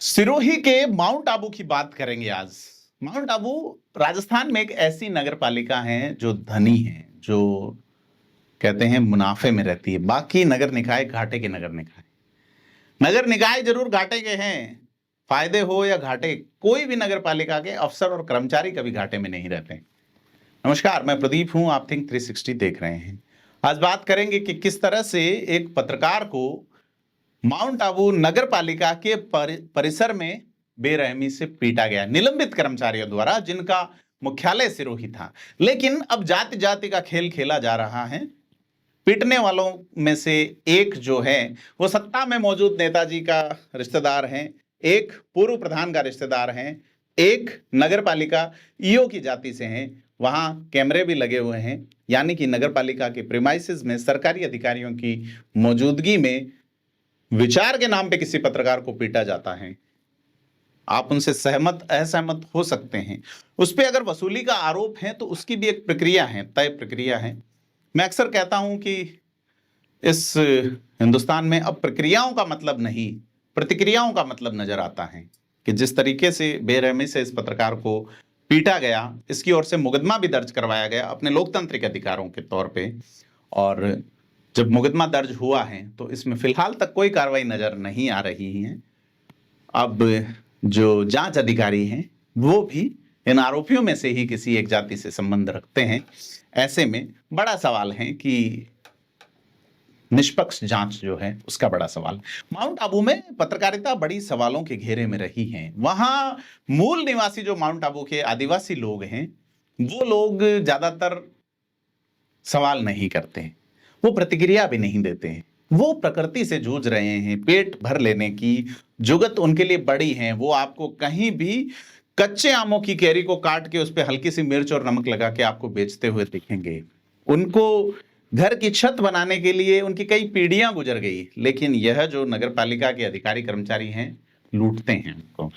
सिरोही के माउंट आबू की बात करेंगे आज। माउंट आबू राजस्थान में एक ऐसी नगर पालिका है जो धनी है, जो कहते हैं मुनाफे में रहती है। बाकी नगर निकाय घाटे के नगर निकाय जरूर घाटे के हैं, फायदे हो या घाटे, कोई भी नगर पालिका के अफसर और कर्मचारी कभी घाटे में नहीं रहते। नमस्कार, मैं प्रदीप हूं, आप थिंक 360 देख रहे हैं। आज बात करेंगे कि किस तरह से एक पत्रकार को माउंट आबू नगर पालिका के परिसर में बेरहमी से पीटा गया, निलंबित कर्मचारियों द्वारा, जिनका मुख्यालय सिरोही था। लेकिन अब जाति जाति का खेल खेला जा रहा है। पीटने वालों में से एक जो है वो सत्ता में मौजूद नेताजी का रिश्तेदार है, एक पूर्व प्रधान का रिश्तेदार है, एक नगर पालिका ईओ की जाति से हैं। वहां कैमरे भी लगे हुए हैं, यानी कि नगर पालिका के प्रीमाइसेस में सरकारी अधिकारियों की मौजूदगी में विचार के नाम पे किसी पत्रकार को पीटा जाता है। आप उनसे सहमत असहमत हो सकते हैं, उस पर अगर वसूली का आरोप है तो उसकी भी एक प्रक्रिया है, तय प्रक्रिया है। मैं अक्सर कहता हूं कि इस हिंदुस्तान में अब प्रक्रियाओं का मतलब नहीं, प्रतिक्रियाओं का मतलब नजर आता है कि जिस तरीके से बेरहमी से इस पत्रकार को पीटा गया, इसकी ओर से मुकदमा भी दर्ज करवाया गया अपने लोकतांत्रिक अधिकारों के तौर पे। और जब मुकदमा दर्ज हुआ है तो इसमें फिलहाल तक कोई कार्रवाई नजर नहीं आ रही है। अब जो जांच अधिकारी हैं वो भी इन आरोपियों में से ही किसी एक जाति से संबंध रखते हैं। ऐसे में बड़ा सवाल है कि निष्पक्ष जांच जो है उसका बड़ा सवाल। माउंट आबू में पत्रकारिता बड़ी सवालों के घेरे में रही है। वहां मूल निवासी जो माउंट आबू के आदिवासी लोग हैं वो लोग ज्यादातर सवाल नहीं करते, वो प्रतिक्रिया भी नहीं देते हैं। वो प्रकृति से जूझ रहे हैं, पेट भर लेने की जुगत उनके लिए बड़ी है। वो आपको कहीं भी कच्चे आमों की कैरी को काट के उस पर हल्की सी मिर्च और नमक लगा के आपको बेचते हुए दिखेंगे। उनको घर की छत बनाने के लिए उनकी कई पीढ़ियां गुजर गई, लेकिन यह जो नगर पालिका के अधिकारी कर्मचारी हैं लूटते हैं उनको।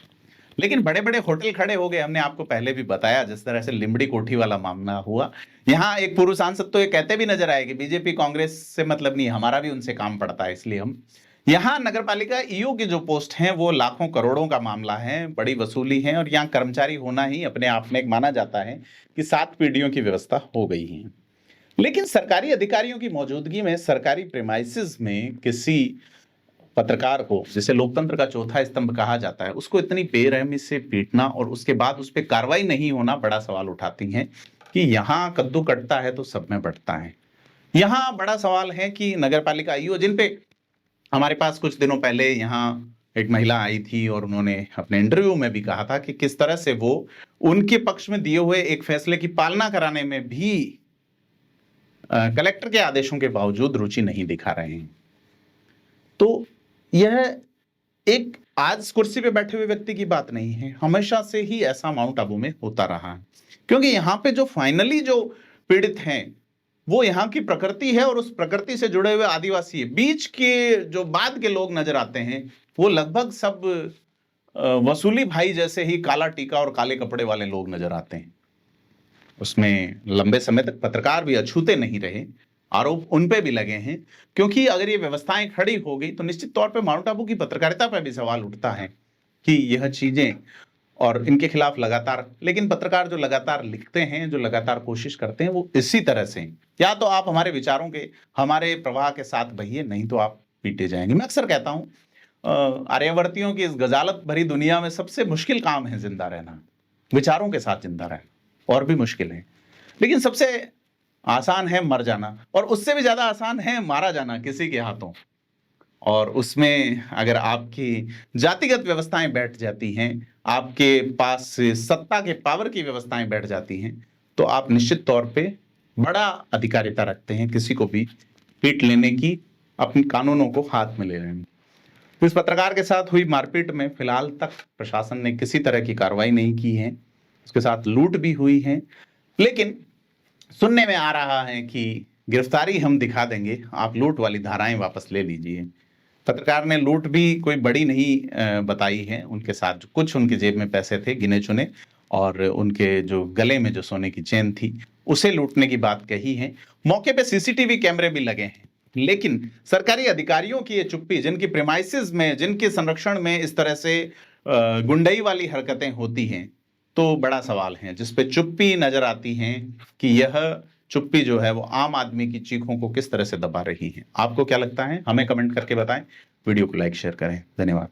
लेकिन बड़े बड़े होटल खड़े हो गए, हमने आपको पहले भी बताया, जिस तरह से लिमड़ी कोठी वाला मामला हुआ। यहाँ एक पूर्व सांसद तो ये कहते भी नजर आए कि बीजेपी कांग्रेस से मतलब नहीं, हमारा भी उनसे काम पड़ता है, इसलिए हम यहाँ नगर पालिका ईओ की जो पोस्ट हैं वो लाखों करोड़ों का मामला है, बड़ी वसूली है। और यहाँ कर्मचारी होना ही अपने आप में एक माना जाता है कि 7 पीढ़ियों की व्यवस्था हो गई है। लेकिन सरकारी अधिकारियों की मौजूदगी में सरकारी प्रीमाइसेस में किसी पत्रकार को, जिसे लोकतंत्र का चौथा स्तंभ कहा जाता है, उसको इतनी बेरहमी से पीटना और उसके बाद उस पर कार्रवाई नहीं होना बड़ा सवाल उठाती है कि यहाँ कद्दू कटता है तो सब में बढ़ता है। यहाँ बड़ा सवाल है कि नगर पालिका ईओ, जिन पे हमारे पास कुछ दिनों पहले यहाँ एक महिला आई थी और उन्होंने अपने इंटरव्यू में भी कहा था कि किस तरह से वो उनके पक्ष में दिए हुए एक फैसले की पालना कराने में भी कलेक्टर के आदेशों के बावजूद रुचि नहीं दिखा रहे हैं। तो यह एक आज कुर्सी पे बैठे हुए व्यक्ति की बात नहीं है, हमेशा से ही ऐसा माउंट आबू में होता रहा है। क्योंकि यहाँ पे जो फाइनली जो पीड़ित हैं वो यहाँ की प्रकृति है और उस प्रकृति से जुड़े हुए आदिवासी है। बीच के जो बाद के लोग नजर आते हैं वो लगभग सब वसूली भाई जैसे ही काला टीका और काले कपड़े वाले लोग नजर आते हैं। उसमें लंबे समय तक पत्रकार भी अछूते नहीं रहे, आरोप उन पे भी लगे हैं। क्योंकि अगर ये व्यवस्थाएं खड़ी हो गई तो निश्चित तौर पे माउंट आबू की पत्रकारिता पर भी सवाल उठता है कि यह चीजें और इनके खिलाफ लगातार, लेकिन पत्रकार जो लगातार लिखते हैं, जो लगातार कोशिश करते हैं, वो इसी तरह से, या तो आप हमारे विचारों के, हमारे प्रवाह के साथ बहिए, नहीं तो आप पीटे जाएंगे। मैं अक्सर कहता हूं आर्यवर्तियों की इस गजालत भरी दुनिया में सबसे मुश्किल काम है जिंदा रहना, विचारों के साथ जिंदा रहना और भी मुश्किल है। लेकिन सबसे आसान है मर जाना, और उससे भी ज्यादा आसान है मारा जाना किसी के हाथों। और उसमें अगर आपकी जातिगत व्यवस्थाएं बैठ जाती हैं, आपके पास सत्ता के पावर की व्यवस्थाएं बैठ जाती हैं, तो आप निश्चित तौर पे बड़ा अधिकारिता रखते हैं किसी को भी पीट लेने की, अपने कानूनों को हाथ में ले लेने। तो इस पत्रकार के साथ हुई मारपीट में फिलहाल तक प्रशासन ने किसी तरह की कार्रवाई नहीं की है। उसके साथ लूट भी हुई है, लेकिन सुनने में आ रहा है कि गिरफ्तारी हम दिखा देंगे, आप लूट वाली धाराएं वापस ले लीजिए। पत्रकार ने लूट भी कोई बड़ी नहीं बताई है। उनके साथ कुछ उनके जेब में पैसे थे गिने चुने, और उनके जो गले में जो सोने की चेन थी उसे लूटने की बात कही है। मौके पे सीसीटीवी कैमरे भी लगे हैं, लेकिन सरकारी अधिकारियों की ये चुप्पी, जिनकी प्रेमाइसेस में, जिनके संरक्षण में इस तरह से गुंडई वाली हरकतें होती हैं तो बड़ा सवाल है, जिस पे चुप्पी नजर आती है कि यह चुप्पी जो है वो आम आदमी की चीखों को किस तरह से दबा रही है। आपको क्या लगता है, हमें कमेंट करके बताएं। वीडियो को लाइक शेयर करें। धन्यवाद।